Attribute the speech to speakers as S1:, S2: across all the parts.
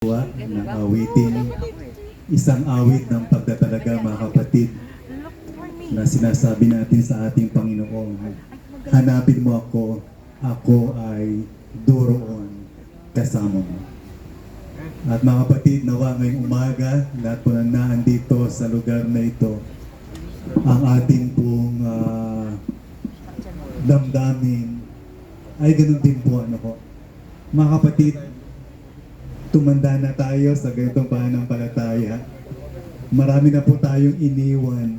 S1: ng awitin, isang awit ng pagtatalaga mga kapatid na sinasabi natin sa ating Panginoon, hanapin mo ako, ako ay doroon kasama mo. At mga kapatid, nawa ngayong umaga, lahat po na naandito sa lugar na ito, ang ating pong damdamin ay ganun din po ano po. Mga kapatid, tumanda na tayo sa ganitong pananampalataya. Marami na po tayong iniwan.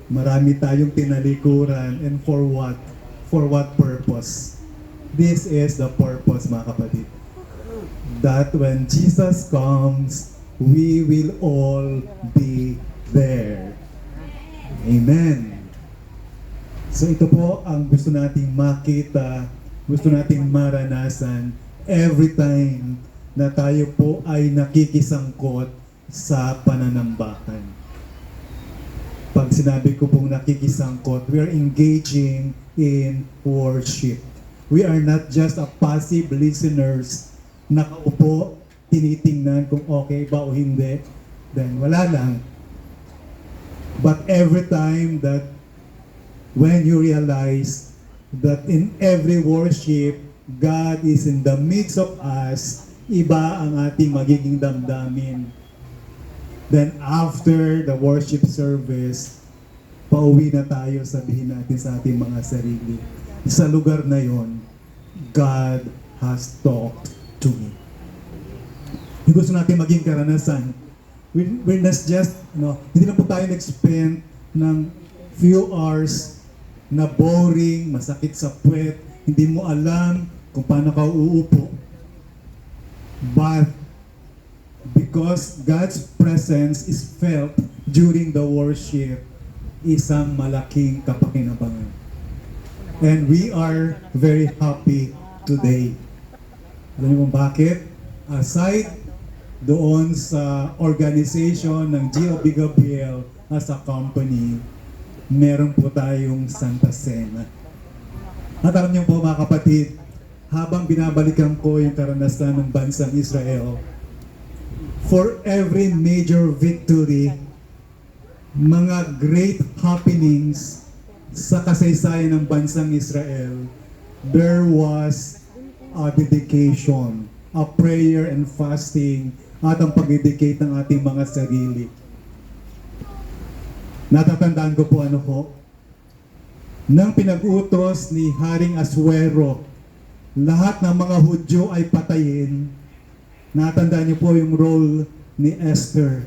S1: Marami tayong tinalikuran. And for what? For what purpose? This is the purpose, mga kapatid. That when Jesus comes, we will all be there. Amen. So ito po ang gusto nating makita, gusto nating maranasan every time na tayo po ay nakikisangkot sa pananambahan. Pag sinabi ko pong nakikisangkot, we are engaging in worship. We are not just a passive listeners, nakaupo, tinitingnan kung okay ba o hindi, then wala lang. But every time that when you realize that in every worship, God is in the midst of us, iba ang ating magiging damdamin. Then after the worship service, pauwi na tayo, sabihin natin sa ating mga sarili, sa lugar na yon, God has talked to me. Yung gusto natin maging karanasan, we're not just, hindi na po tayo nag-spend ng few hours na boring, masakit sa puwet, hindi mo alam kung paano ka uupo. But because God's presence is felt during the worship, isang malaking kapakinabangan. And we are very happy today. Alam niyo kung bakit? Aside doon sa organization ng GOB Gabriel as a company, meron po tayong Santa Cena. At alam niyo po mga kapatid, habang binabalikan ko yung karanasan ng bansang Israel, for every major victory, mga great happenings sa kasaysayan ng bansang Israel, there was a dedication, a prayer and fasting, at ang pag-dedicate ng ating mga sarili. Natatandaan ko po ano po, nang pinag-utos ni Haring Asuero, lahat ng mga Hudyo ay patayin. Natandaan niyo po yung role ni Esther.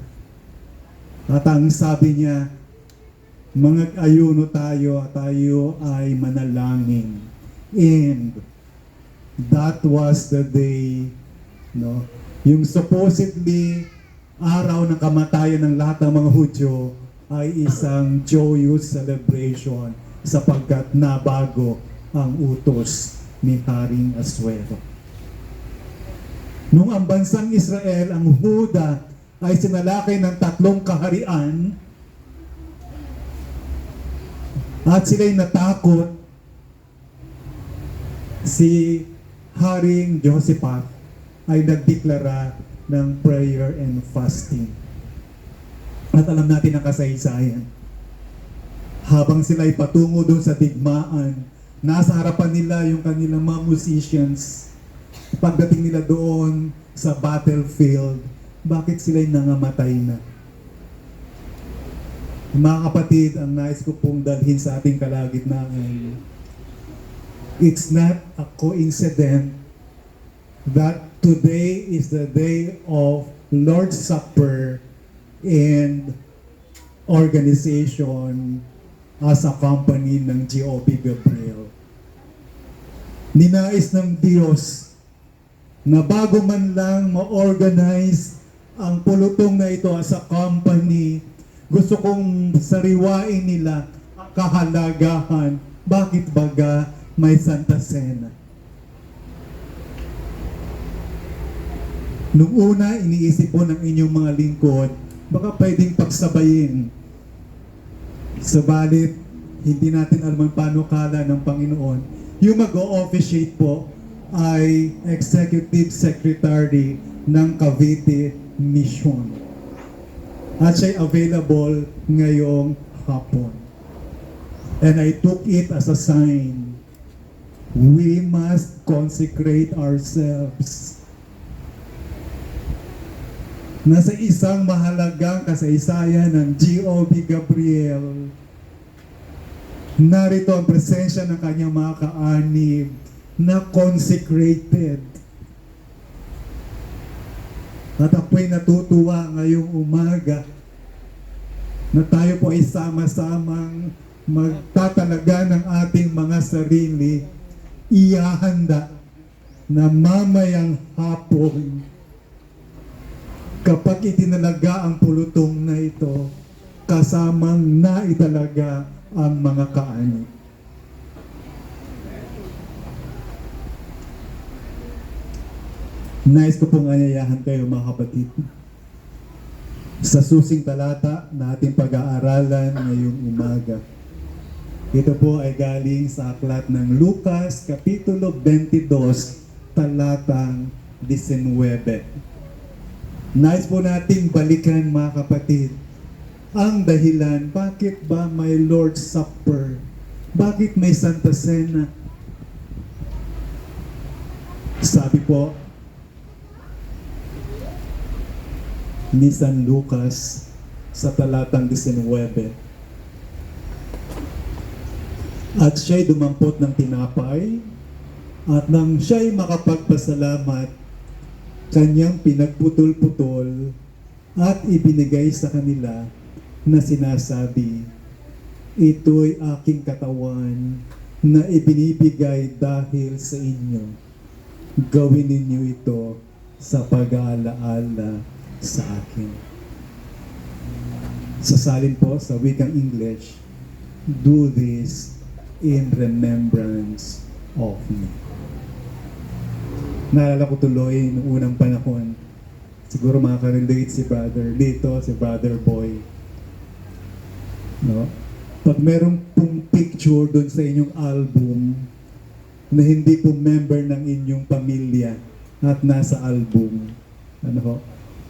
S1: At ang sabi niya, mga ayuno tayo at tayo ay manalangin. And that was the day, yung supposedly araw ng kamatayan ng lahat ng mga Hudyo ay isang joyous celebration sapagkat nabago ang utos ni Haring Asuero. Nung ang bansang Israel, ang Huda, ay sinalakay ng 3 kaharian at sila'y natakot, si Haring Josaphat ay nagdeklara ng prayer and fasting. At alam natin ang kasaysayan. Habang sila'y patungo doon sa digmaan, nasa harapan nila yung kanilang mga musicians. Pagdating nila doon sa battlefield, bakit sila'y nangamatay na? Mga kapatid, ang nais ko pong dalhin sa ating kalagitnaan, it's not a coincidence that today is the day of Lord's Supper and organization as a company ng GOB Gabriel. Ninais ng Diyos na bago man lang ma-organize ang pulutong na ito as a company, gusto kong sariwain nila ang kahalagahan. Bakit baga may Santa Cena? Nung una, iniisip po ng inyong mga lingkod, baka pwedeng pagsabayin. Sabalit, hindi natin alam ang panukala ng Panginoon. Yung mag-o-officiate po ay Executive Secretary ng Cavite Mission. At siya'y available ngayong hapon. And I took it as a sign. We must consecrate ourselves. Nasa isang mahalagang kasaysayan ng G.O.B. Gabriel, narito ang presensya ng kanyang mga kaanib na consecrated. At ako'y natutuwa ngayong umaga na tayo po ay sama-samang magtatalaga ng ating mga sarili, ihahanda na mamayang hapon kapag itinalaga ang pulutong na ito, kasamang naitalaga ang mga kaanib. Nais ko pong anyayahan kayo mga kapatid. Sa susing talata na ating pag-aaralan ngayong umaga. Ito po ay galing sa aklat ng Lucas, Kapitulo 22, talatang 19. Nais po nating balikan mga kapatid ang dahilan bakit ba may Lord's Supper? Bakit may Santa Cena? Sabi po ni San Lucas sa talatang 19, at siya'y dumampot ng tinapay, at nang siya'y makapagpasalamat, kanyang pinagputol-putol at ibinigay sa kanila na sinasabi, ito'y aking katawan na ibinibigay dahil sa inyo. Gawin ninyo ito sa pag-aalaala sa akin. Sasalin po sa wikang English, do this in remembrance of me. Naalala ko tuloy noong unang panahon, siguro makaka-relate si brother dito, si brother boy. No? Pag merong pong picture doon sa inyong album na hindi po member ng inyong pamilya at nasa album, ano ho?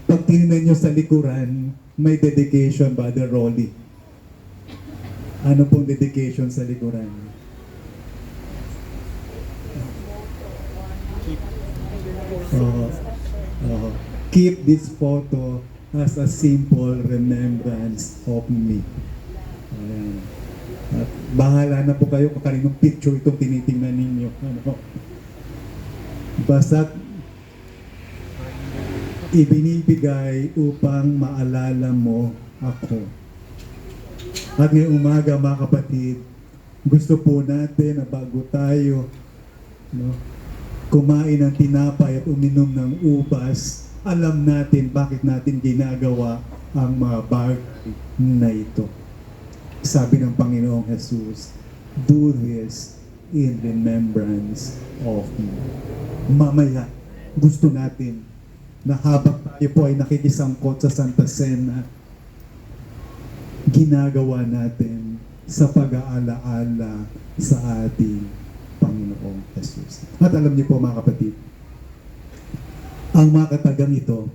S1: Pag tinignan nyo sa likuran, may dedication, Brother Rolly. Ano pong dedication sa likuran? Keep this photo as a simple remembrance of me. Ayan. At bahala na po kayo kung kaninong picture itong tinitingnan ninyo. Ano? Basta't ibinibigay upang maalala mo ako. At ngayong umaga mga kapatid, gusto po natin na bago tayo kumain ng tinapay at uminom ng ubas, alam natin bakit natin ginagawa ang mga bagay na ito. Sabi ng Panginoong Jesus, do this in remembrance of me. Mamaya, gusto natin na habang tayo po ay nakikisangkot sa Santa Cena, ginagawa natin sa pag-aalaala sa ating Panginoong Jesus. At alam niyo po mga kapatid, ang mga katagang ito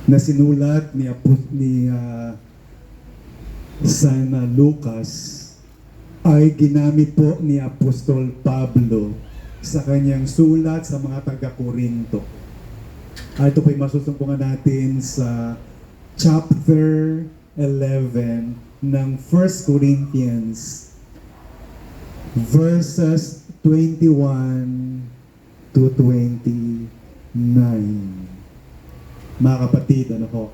S1: na sinulat ni San Lucas ay ginamit po ni Apostol Pablo sa kanyang sulat sa mga taga-Korinto. Ito po ay masusumpungan natin sa chapter 11 ng 1 Corinthians verses 21 to 29. Mga kapatid, ano po?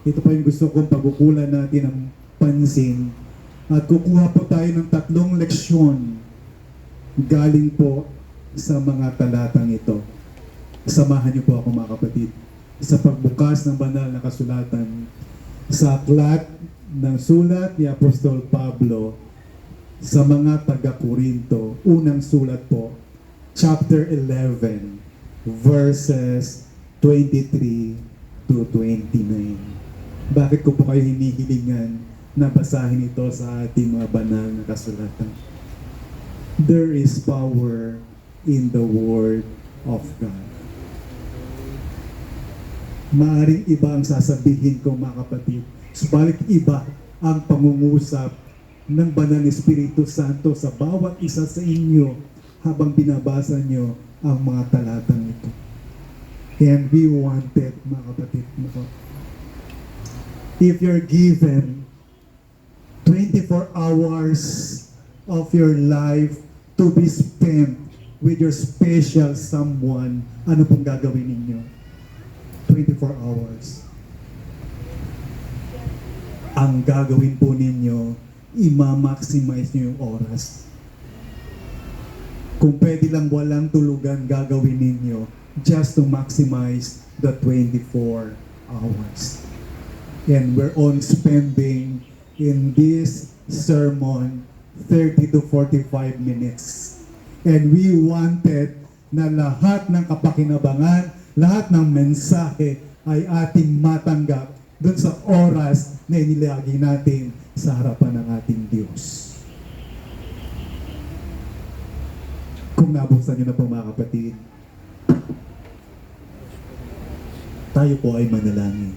S1: Ito po yung gusto kong pagkukulan natin ng pansin at kukuha po tayo ng 3 leksyon galing po sa mga talatang ito. Samahan niyo po ako mga kapatid sa pagbukas ng banal na kasulatan sa aklat ng sulat ni Apostol Pablo sa mga taga-Korinto. Unang sulat po, chapter 11, verses 23 to 29. Bakit ko po kayo hinihilingan na basahin ito sa ating mga banal na kasulatan? There is power in the Word of God. Maaring iba ang sasabihin ko, mga kapatid. Subalit iba ang pangungusap ng Banal na Espiritu Santo sa bawat isa sa inyo habang binabasa nyo ang mga talatang ito. And we wanted, mga kapatid, if you're given 24 hours of your life to be spent with your special someone, ano pong gagawin ninyo? 24 hours. Ang gagawin po ninyo, i-maximize nyo yung oras. Kung pwede lang walang tulugan, gagawin ninyo just to maximize the 24 hours. And we're on spending in this sermon 30 to 45 minutes. And we wanted na lahat ng kapakinabangan, lahat ng mensahe ay ating matanggap dun sa oras na inilagay natin sa harapan ng ating Diyos. Kung nabuksan niyo na po, mga kapatid, tayo po ay manalangin.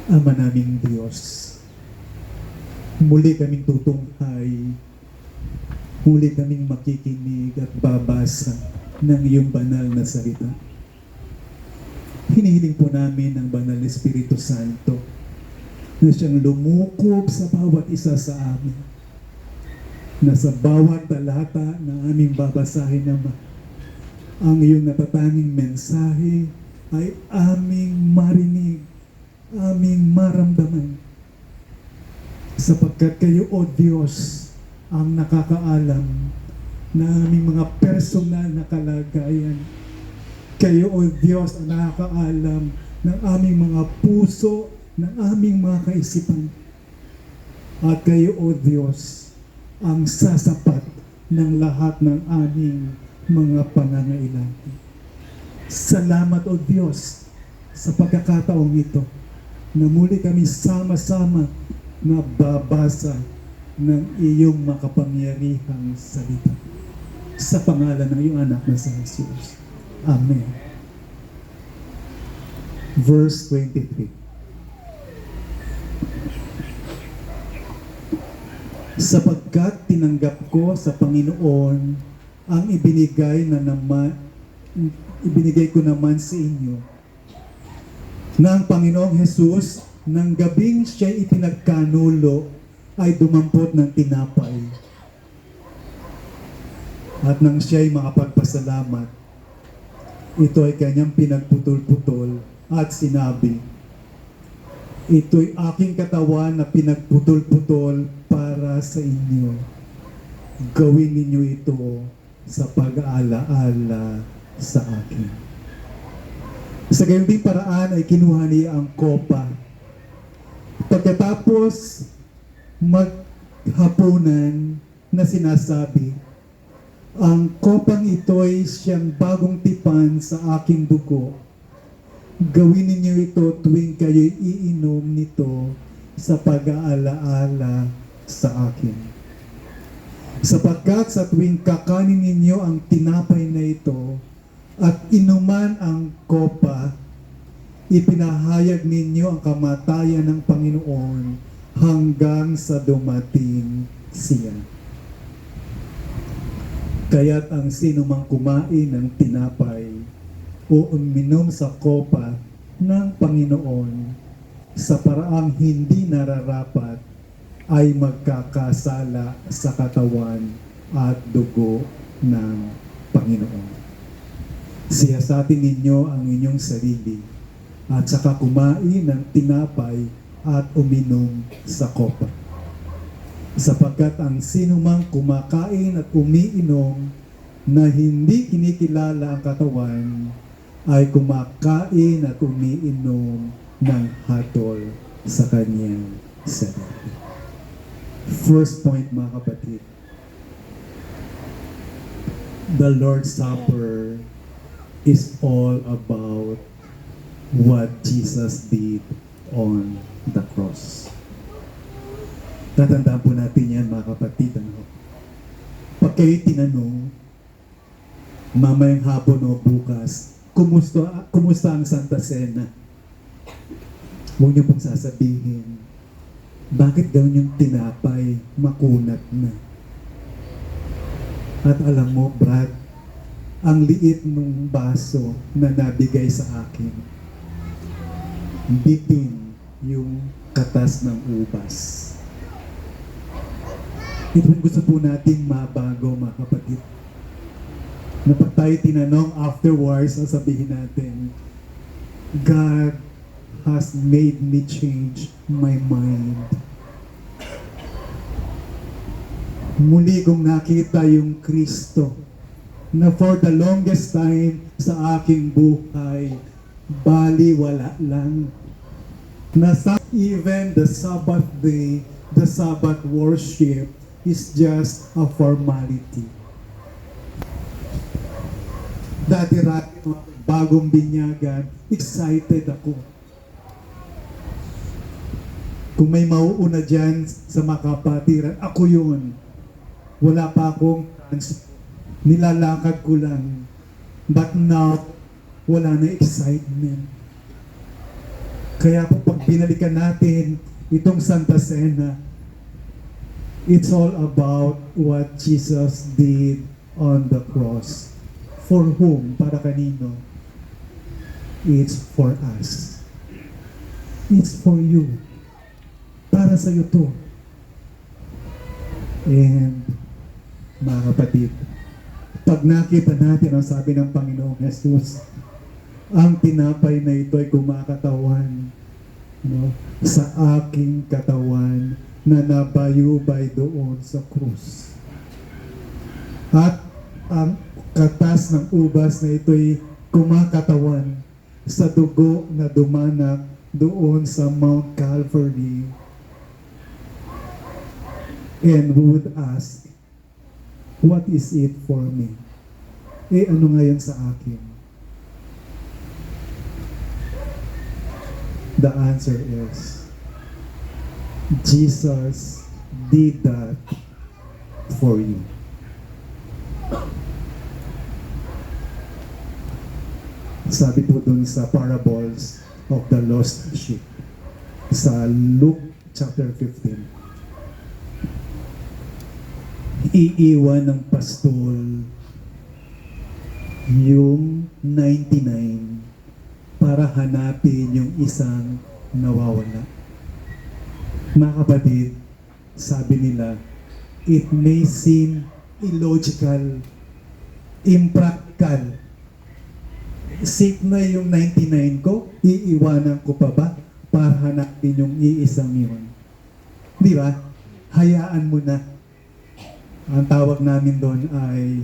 S1: Ama naming Diyos, muli kaming tutunghay, muli kaming makikinig at babasa ng iyong banal na salita. Hinihiling po namin ang Banal na Espiritu Santo na siyang lumukob sa bawat isa sa amin, na sa bawat talata na aming babasahin naman, ang iyong natatanging mensahe ay aming marinig, aming maramdaman, sapagkat kayo, O Diyos, ang nakakaalam na aming mga personal na kalagayan. Kayo, O Diyos, ang nakakaalam ng aming mga puso, ng aming mga kaisipan. At kayo, O Diyos, ang sasapat ng lahat ng aming mga pangangailangan. Salamat, O Diyos, sa pagkakataong ito na muli kami sama-sama na babasa ng iyong makapangyarihang salita. Sa pangalan ng iyong anak na si Jesus. Amen. Verse 23. Sapagkat tinanggap ko sa Panginoon ang ibinigay ko naman sa inyo, na ang Panginoong Jesus ng gabing siya'y ipinagkanulo ay dumampot ng tinapay. At nang siya'y makapagpasalamat, ito ay kanyang pinagputol-putol at sinabi, ito'y aking katawan na pinagputol-putol para sa inyo. Gawin ninyo ito sa pag-aalaala sa akin. Sa gayong ding paraan ay kinuha niya ang kopa. Pagkatapos maghapunan na sinasabi, ang kopang ito ay siyang bagong tipan sa aking dugo. Gawin ninyo ito tuwing kayo'y iinom nito sa pag-aalaala sa akin. Sapagkat sa tuwing kakanin ninyo ang tinapay na ito at inuman ang kopa, ipinahayag ninyo ang kamatayan ng Panginoon hanggang sa dumating siya. Kaya't ang sino mang kumain ng tinapay o uminom sa kopa ng Panginoon sa paraang hindi nararapat ay magkakasala sa katawan at dugo ng Panginoon. Siyasatin ninyo ang inyong sarili at saka kumain ng tinapay at uminom sa kopa. Sapagkat ang sino mang kumakain at umiinom na hindi kinikilala ang katawan ay kumakain at umiinom ng hatol sa kanyang sarili. First point, mga kapatid, the Lord's Supper is all about what Jesus did on the cross. Tatandaan po natin yan, mga kapatid. Pag kayo'y tinanong, mamayang hapon o bukas, kumusta ang Santa Cena? Huwag niyo pong sasabihin, bakit daw yung tinapay makunat na? At alam mo, Brad, ang liit nung baso na nabigay sa akin, bitin yung katas ng ubas. Ito yung gusto po natin mabago, mga kapatid. Na pag tayo tinanong afterwards, sasabihin natin, God has made me change my mind. Muli kong nakita yung Kristo na for the longest time sa aking buhay, bali wala lang. Even the Sabbath day, the Sabbath worship is just a formality. Dati-rati, bagong binyagan, excited ako. Kung may mauuna dyan sa makapatiran, ako yun. Wala pa akong chance. Nilalakad ko lang. But now, wala na excitement. Kaya po pag binalikan natin itong Santa Cena, it's all about what Jesus did on the cross. For whom? Para kanino? It's for us. It's for you. Para sa iyo to. And, mga kapatid, pag nakita natin ang sabi ng Panginoong Jesus, ang tinapay na ito ay kumakatawan, no, sa aking katawan na nabayubay doon sa krus. At ang katas ng ubas na ito'y kumakatawan sa dugo na dumanak doon sa Mount Calvary. And who would ask, what is it for me? Eh, ano ngayon sa akin? The answer is, Jesus did that for you. Sabi po dun sa parables of the lost sheep sa Luke chapter 15. Iiwan ng pastol yung 99 para hanapin yung isang nawawala. Mga kapatid, sabi nila, it may seem illogical, impractical. Safe na yung 99 ko, iiwanan ko pa ba para hanapin yung iisang yun? Di ba? Hayaan mo na. Ang tawag namin doon ay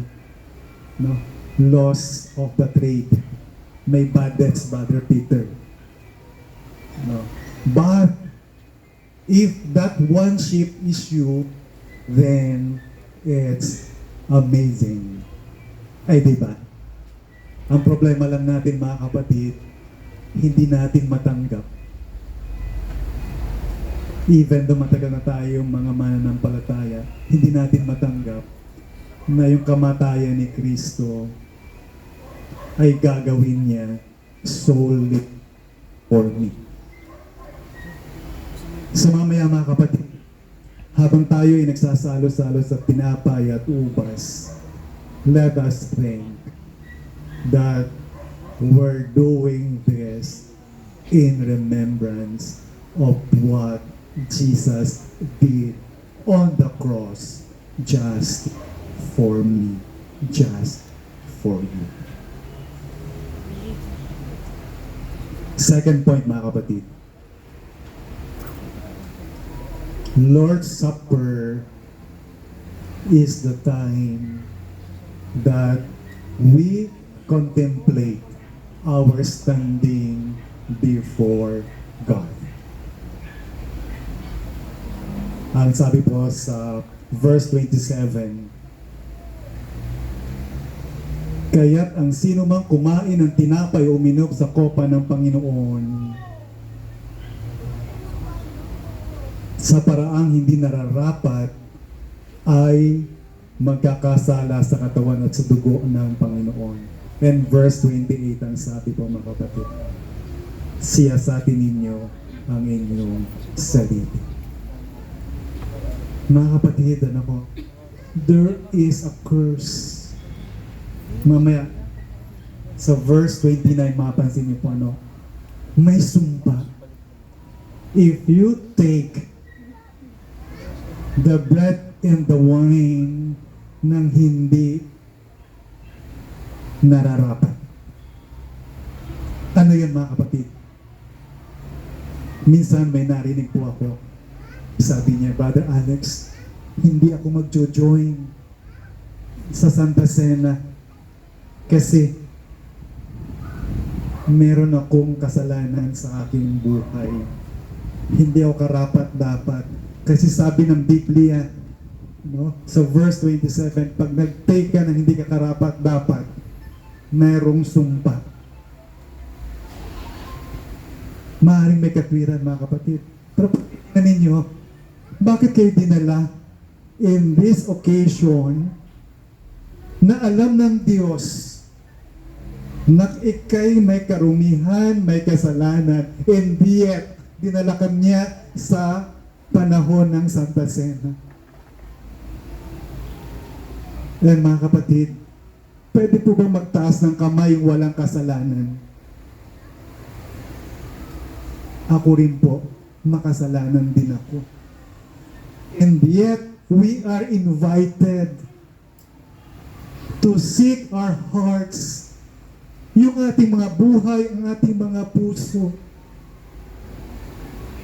S1: loss of the trade. May bad debts, Brother Peter. But if that one sheep is you, then it's amazing. Ay, diba? Ang problema lang natin, mga kapatid, hindi natin matanggap. Even though matagal na tayong mga mananampalataya, hindi natin matanggap na yung kamatayan ni Kristo ay gagawin niya solely for me. So mamaya, mga kapatid, habang tayo ay nagsasalo-salo sa tinapay at ubas, let us think that we're doing this in remembrance of what Jesus did on the cross just for me, just for you. Second point, mga kapatid. Lord's Supper is the time that we contemplate our standing before God. Ang sabi po sa verse 27, kaya't ang sino mang kumain ng tinapay o uminom sa kopa ng Panginoon sa paraang hindi nararapat ay magkakasala sa katawan at sa dugo ng Panginoon. And verse 28 ang sabi po mga kapatid, siyasatin ninyo ang inyong sarili. Mga kapatid, ano po, there is a curse. Mamaya, sa verse 29, mapansin niyo po ano, may sumpa. If you take the bread and the wine ng hindi nararapat. Ano yun mga kapatid? Minsan may narinig po ako, sabi niya, Brother Alex, hindi ako magjo-join sa Santa Cena kasi meron akong kasalanan sa aking buhay. Hindi ako karapat-dapat. Kasi sabi ng Biblia, no, sa verse 27, pag nag-take ka na hindi ka karapat-dapat, mayroong sumpa. Maaaring may katwiran mga kapatid. Pero pagkakita ninyo, bakit kayo dinala in this occasion na alam ng Diyos na ikay may karumihan, may kasalanan, and yet dinala ka niya sa panahon ng Santa Cena. Yan mga kapatid, pwede po bang magtaas ng kamay yung walang kasalanan? Ako rin po, makasalanan din ako. And yet, we are invited to seek our hearts, yung ating mga buhay, ang ating mga puso.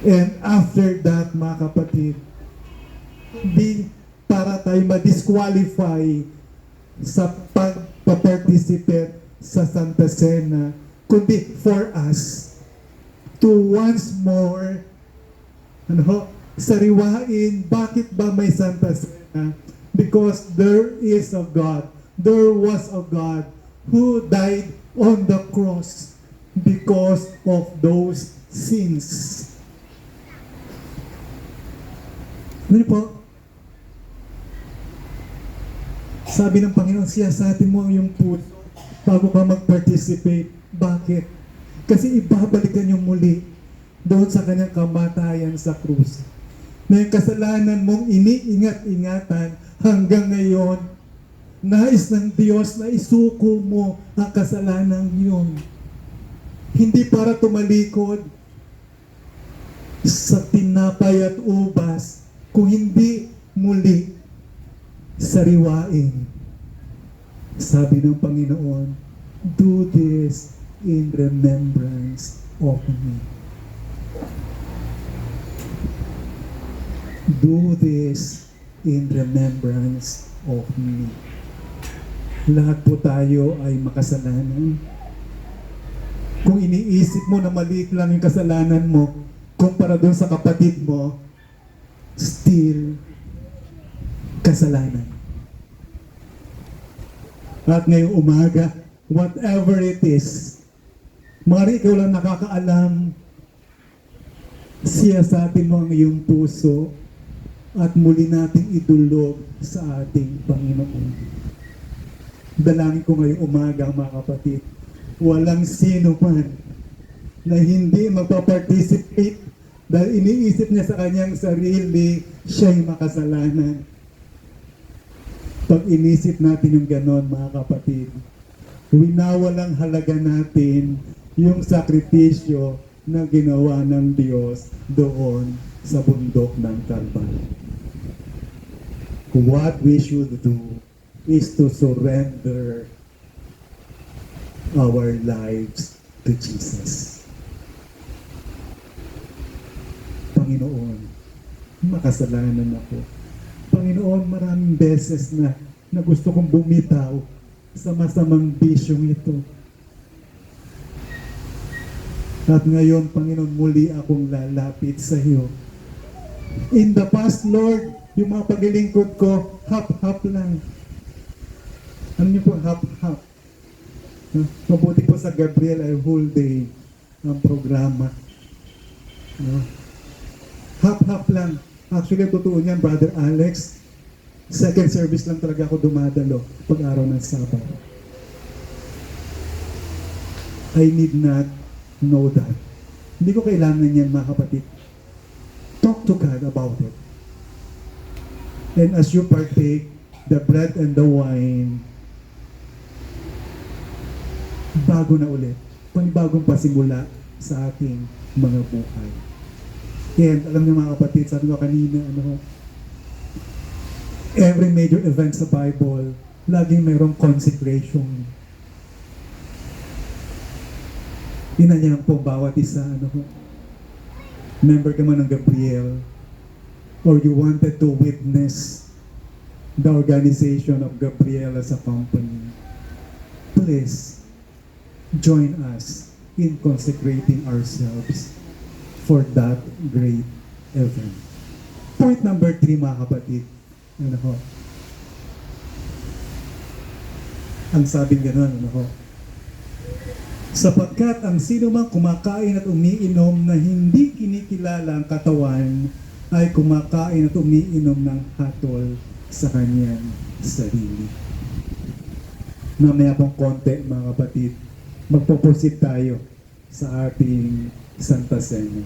S1: And after that, mga kapatid, hindi para tayo ma-disqualify sa pag-participate sa Santa Cena, kundi for us to once more sariwain bakit ba may Santa Cena? Because there is a God, there was a God who died on the cross because of those sins. Ano po? Sabi ng Panginoon, siyasatin mo ang iyong puso bago ka mag-participate. Bakit? Kasi ibabalikan yung muli doon sa kanyang kamatayan sa krus. Na yung kasalanan mong iniingat-ingatan hanggang ngayon, nais ng Diyos na isuko mo ang kasalanan yun. Hindi para tumalikod sa tinapay at ubas, kung hindi muli sariwain. Sabi ng Panginoon, do this in remembrance of me. Do this in remembrance of me. Lahat po tayo ay makasalanan. Kung iniisip mo na maliit lang yung kasalanan mo, kumpara doon sa kapatid mo, still kasalanan. At ngayong umaga, whatever it is, maaari ikaw lang nakakaalam, siyasatin mo ang iyong puso at muli nating idulog sa ating Panginoon. Dalangin ko ngayong umaga mga kapatid, walang sino man na hindi magpa-participate dahil iniisip niya sa kanyang sarili, siya'y makasalanan. Pag inisip natin yung ganon mga kapatid, winawalang halaga natin yung sakripisyo na ginawa ng Diyos doon sa bundok ng Kalbaryo. What we should do is to surrender our lives to Jesus. Panginoon, makasalanan ako. Panginoon, maraming beses na gusto kong bumitaw sa masamang bisyong ito. At ngayon, Panginoon, muli akong lalapit sa iyo. In the past, Lord, yung mga paglilingkod ko, hap-hap lang. Ano niyo po, hap-hap? Mabuti po sa Gabriel ay whole day ang programa. Hap-hap lang. Actually, totoo niyan, Brother Alex. Second service lang talaga ako dumadalo pag araw ng Sabado. I need not know that. Hindi ko kailangan yan, mga kapatid. Talk to God about it. And as you partake the bread and the wine, bago na ulit. Panibagong pasimula sa ating mga buhay. And alam niyo mga kapatid, sabi ko kanina, every major event sa Bible, laging mayroong consecration. Inanyahan po bawat isa, member ka man ng Gabriel, or you wanted to witness the organization of Gabriel as a company, please join us in consecrating ourselves for that great event. Point number 3, mga kapatid. Ang sabing gano'n, sapagkat ang sino mang kumakain at umiinom na hindi kinikilala ang katawan ay kumakain at umiinom ng hatol sa kanyang sarili. Mamaya pong konti, mga kapatid, magpo-proceed tayo sa ating Santa Cena.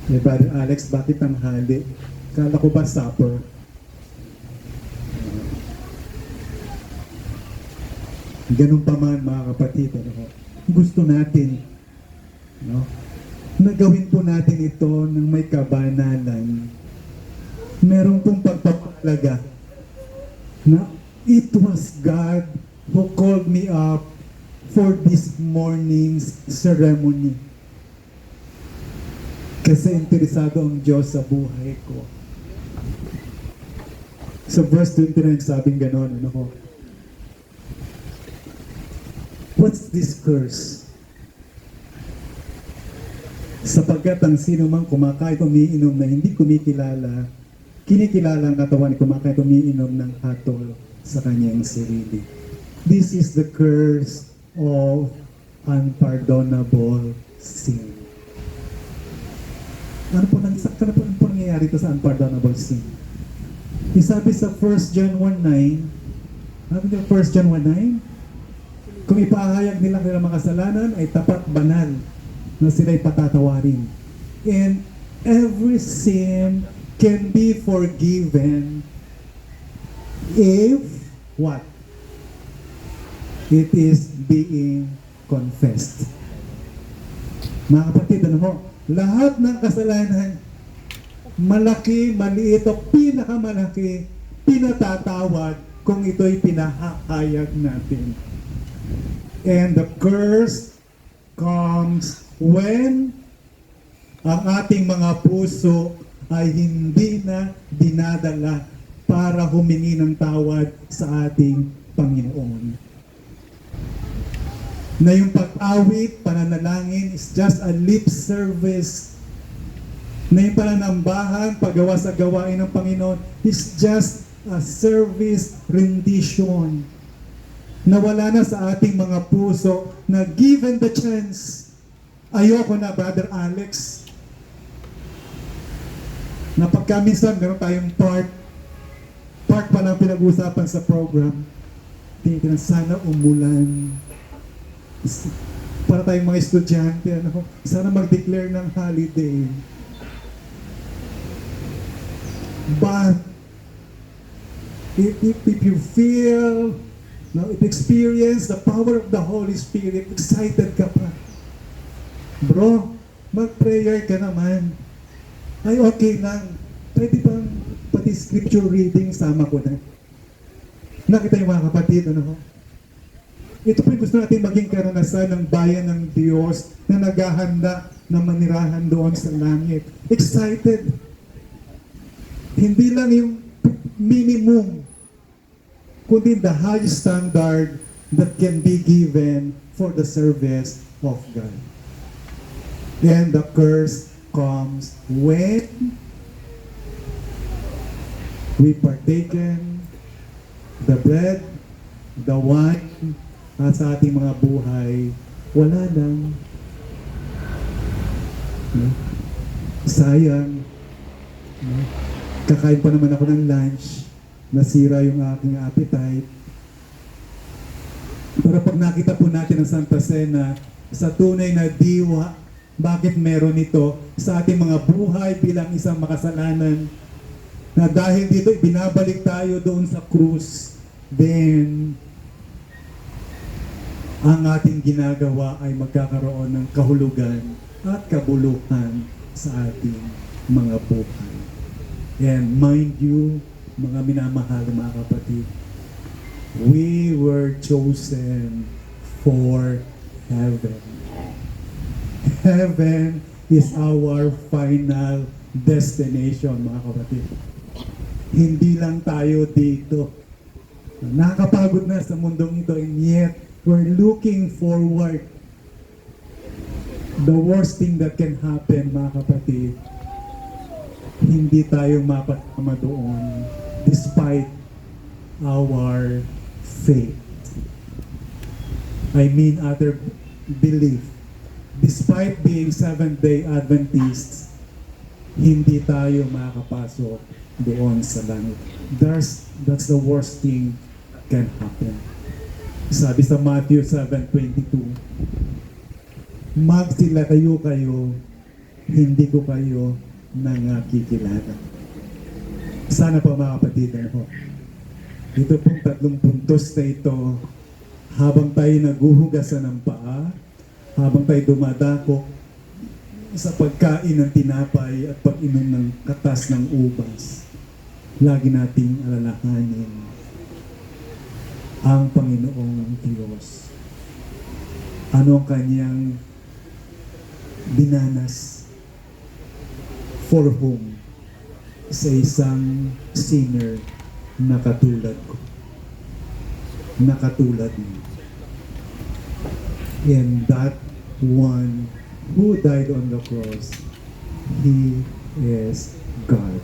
S1: Brother Alex, bakit ang hali? Kala ko ba supper? Ganun pa man, mga kapatid, gusto natin, na gawin po natin ito ng may kabanalan. Meron pong pagpapalaga na it was God who called me up for this morning's ceremony. Kasi interesado ang Diyos sa buhay ko. Sa verse 29, sabing ganon, what's this curse? Sapagkat ang sino mang kumakain at umiinom na hindi kinikilala ang katawan, kumakain at umiinom ng hatol sa kanyang sarili. This is the curse of unpardonable sin. Ano po nangyayari ito sa unpardonable sin? Isabi sa 1 John 1:9, ano yung 1 John 1:9? Kung ipahayag nilang kanilang mga kasalanan ay tapat banal na sila'y patatawarin. And every sin can be forgiven if what? It is being confessed. Mga kapatid, lahat ng kasalanan, malaki, maliit o pinakamalaki, pinatatawad kung ito'y pinahahayag natin. And the curse comes when ang ating mga puso ay hindi na dinadala para humingi ng tawad sa ating Panginoon. Na yung pag-awit, pananalangin is just a lip service. Na yung pananambahan, paggawa sa gawain ng Panginoon is just a service rendition. Nawala na sa ating mga puso na given the chance. Ayoko na, Brother Alex, na pagka minsan meron tayong part pa lang pinag-uusapan sa program, tingnan sana umulan. Para tayong mga estudyante, sana mag-declare ng holiday. But if you feel, if experience the power of the Holy Spirit, excited ka pa. Bro, mag-prayer ka naman. Ay, okay lang. Pwede bang pati scripture reading sama ko na? Nakita yung mga kapatid, ito po yung gusto natin maging karanasan ng bayan ng Diyos na naghahanda na manirahan doon sa langit. Excited. Hindi lang yung minimum, kundi the high standard that can be given for the service of God. And the curse comes when we partaken the bread, the wine, at sa ating mga buhay, wala lang. Sayang. Kakain pa naman ako ng lunch, nasira yung aking appetite. Pero pag nakita po natin ang Santa Cena sa tunay na diwa, bakit meron ito sa ating mga buhay bilang isang makasalanan, na dahil dito ibinabalik tayo doon sa krus, then ang ating ginagawa ay magkakaroon ng kahulugan at kabuluhan sa ating mga buhay. And mind you, mga minamahal mga kapatid, we were chosen for heaven. Heaven is our final destination, mga kapatid. Hindi lang tayo dito. Nakakapagod na sa mundong ito, and yet we're looking forward. The worst thing that can happen, mga kapatid, hindi tayo mapasama doon despite our faith. I mean other belief. Despite being Seventh-day Adventists, hindi tayo makakapasok doon sa langit. That's the worst thing that can happen. Sabi sa Matthew 7:22, magsilatayo kayo, hindi ko kayo nangakikilala. Sana po mga kapatid, ito pong tatlong puntos na ito, habang tayo naguhugasan ng paa, habang tayo dumadako sa pagkain ng tinapay at pag-inom ng katas ng ubas, lagi nating alalahanin ang Panginoong Diyos. Ano ang kanyang binanas? For whom? Sa isang sinner na katulad ko. Na katulad mo. And that one who died on the cross, He is God.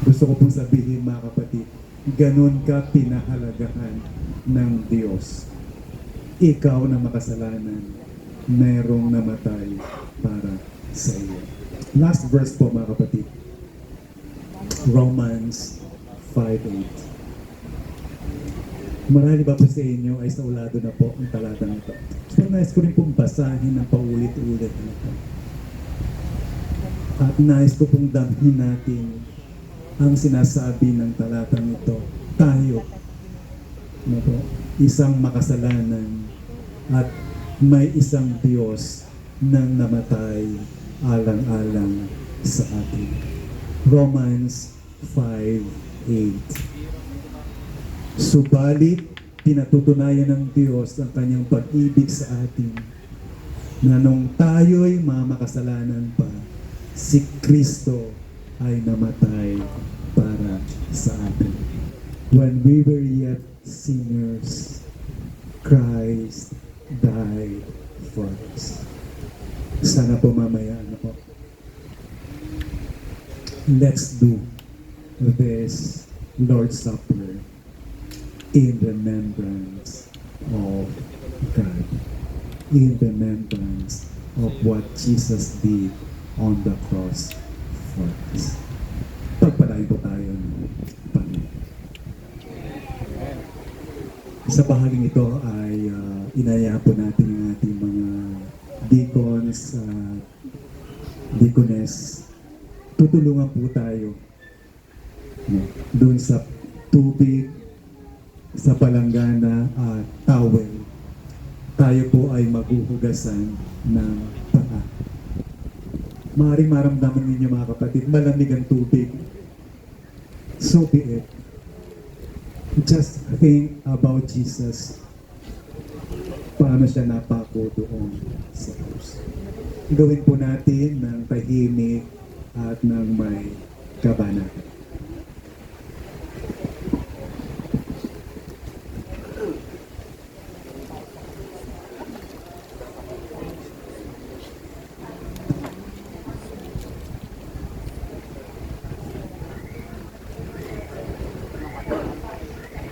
S1: Gusto ko pong sabihin mga kapatid, ganun ka pinahalagahan ng Diyos. Ikaw na makasalanan, mayroong namatay para sa iyo. Last verse po mga kapatid. Romans 5:8. Marami ba po sa inyo ay sa ulado na po ang talatang ito? So nais ko rin pong basahin ng paulit-ulit ito. At nais ko pong damhin natin ang sinasabi ng talatang ito. Tayo, isang makasalanan at may isang Diyos nang namatay alang-alang sa atin. Romans 5:8. Subalit, pinatutunayan ng Diyos ang kanyang pag-ibig sa atin, na nung tayo'y mamakasalanan pa, si Kristo ay namatay para sa atin. When we were yet sinners, Christ died for us. Sana po mamaya, let's do this Lord's Supper in remembrance of God, in remembrance of what Jesus did on the cross for us. Pagpalain po tayo ng Panginoon. Sa bahaging ito ay inaya po natin ang ating mga deacons, deaconess. Tutulungan po tayo doon sa tubig, sa palanggana at towel. Tayo po ay maghuhugasan ng paa. Maaaring maramdaman ninyo mga kapatid, malamig ang tubig. So be it. Just think about Jesus. Paano siya napako doon sa krus. Gawin po natin ng tahimik at ng may kabanalan.